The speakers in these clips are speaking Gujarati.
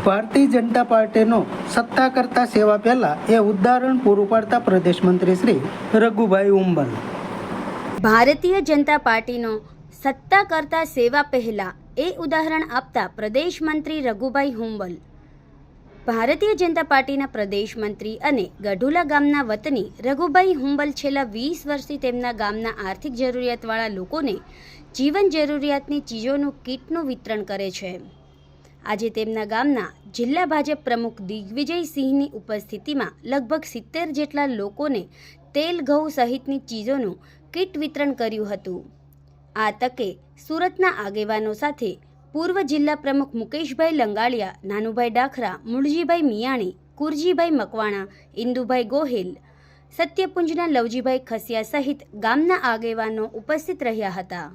ભારતીય જનતા પાર્ટીનો સત્તા કરતા સેવા પહેલા એ ઉદાહરણ પૂરું પાડતા પ્રદેશ મંત્રી શ્રી રઘુભાઈ હુંબલ. ભારતીય જનતા પાર્ટીનો સત્તા કરતા સેવા પહેલા એ ઉદાહરણ આપતા પ્રદેશ મંત્રી રઘુભાઈ હુંબલ. ભારતીય જનતા પાર્ટીના પ્રદેશ મંત્રી અને ગઢુલા ગામના વતની રઘુભાઈ હુંબલ છેલ્લા 20 વર્ષથી તેમના ગામના આર્થિક જરૂરિયાતવાળા લોકોને જીવન જરૂરિયાતની ચીજોનું કીટનું વિતરણ કરે છે. આજે તેમના ગામના જિલ્લા ભાજપ પ્રમુખ દિગ્વિજયસિંહની ઉપસ્થિતિમાં લગભગ 70 જેટલા લોકોને તેલ ઘઉં સહિતની ચીજોનું કીટ વિતરણ કર્યું હતું. આ તકે સુરતના આગેવાનો સાથે પૂર્વ જિલ્લા પ્રમુખ મુકેશભાઈ લંગાળિયા, નાનુભાઈ ડાખરા, મુળજીભાઈ મિયાણી, કુરજીભાઈ મકવાણા, ઇન્દુભાઈ ગોહિલ, સત્યપુંજના લવજીભાઈ ખસિયા સહિત ગામના આગેવાનો ઉપસ્થિત રહ્યા હતા.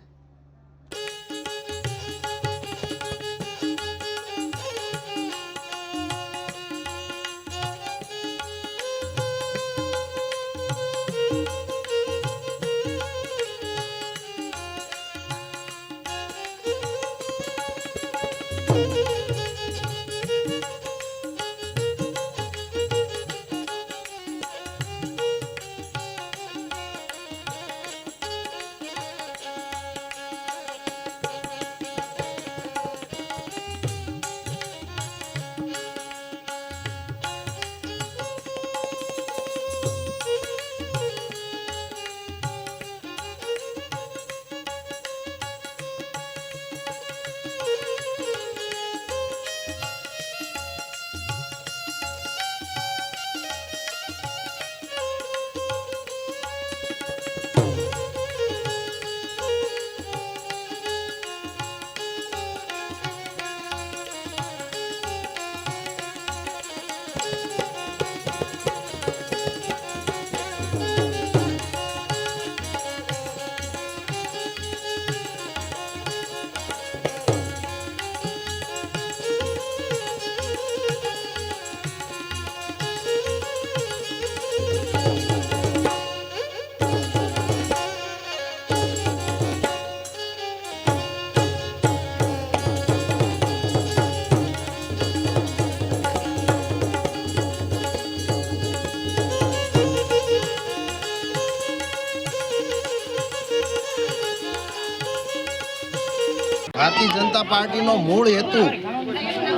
ભારતીય જનતા પાર્ટીનો મૂળ હેતુ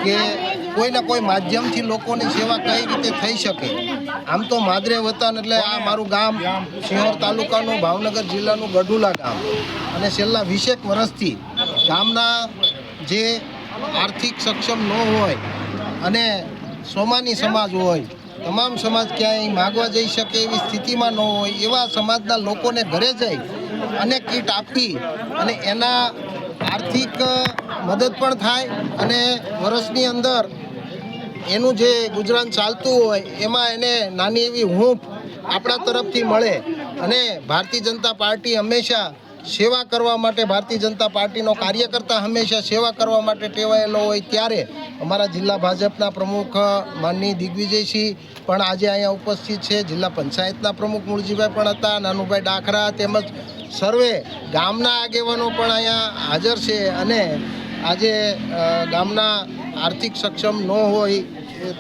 કે કોઈના કોઈ માધ્યમથી લોકોની સેવા કઈ રીતે થઈ શકે. આમ તો માદરે વતન એટલે આ મારું ગામ સિહોર તાલુકાનું ભાવનગર જિલ્લાનું ગઢુલા ગામ, અને છેલ્લા 20 વર્ષથી ગામના જે આર્થિક સક્ષમ ન હોય અને સોમાની સમાજ હોય, તમામ સમાજ ક્યાંય માગવા જઈ શકે એવી સ્થિતિમાં ન હોય એવા સમાજના લોકોને ઘરે જઈ અને કીટ આપી અને એના આર્થિક મદદ પણ થાય અને વર્ષની અંદર એનું જે ગુજરાન ચાલતું હોય એમાં એને નાની એવી હૂંફ આપણા તરફથી મળે. અને ભારતીય જનતા પાર્ટી હંમેશા સેવા કરવા માટે, ભારતીય જનતા પાર્ટીનો કાર્યકર્તા હંમેશા સેવા કરવા માટે ટેવાયેલો હોય, ત્યારે અમારા જિલ્લા ભાજપના પ્રમુખ માનનીય દિગ્વિજયસિંહ પણ આજે અહીંયા ઉપસ્થિત છે. જિલ્લા પંચાયતના પ્રમુખ મુળજીભાઈ પણ હતા, નાનુભાઈ ડાખરા, તેમજ સર્વે ગામના આગેવાનો પણ અહીંયા હાજર છે. અને આજે ગામના આર્થિક સક્ષમ ન હોય,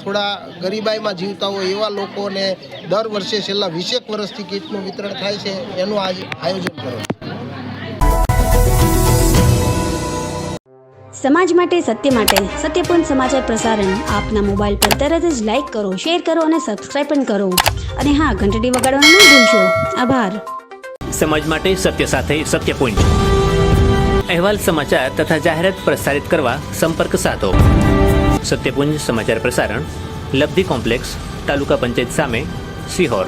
થોડા ગરીબાઈમાં જીવતા હોય એવા લોકોને દર વર્ષે છેલ્લા 20 વર્ષથી કીટનું વિતરણ થાય છે, એનું આજ આયોજન કરો. સમાજ માટે, સત્ય માટે, સત્યપૂર્ણ સમાચાર પ્રસારણ આપના મોબાઈલ પર તરત જ લાઈક કરો, શેર કરો અને સબસ્ક્રાઈબ પણ કરો. અને હા, ઘંટડી વગાડવાનું ન ભૂલશો. આભાર. સમાજ માટે સત્ય સાથે સત્યપૂર્ણ અહેવાલ, સમાચાર તથા જાહેરાત પ્રસારિત કરવા સંપર્ક સાધો. સત્યપુંજ સમાચાર પ્રસારણ, લબ્ધિ કોમ્પ્લેક્સ, તાલુકા પંચાયત સામે, સિહોર.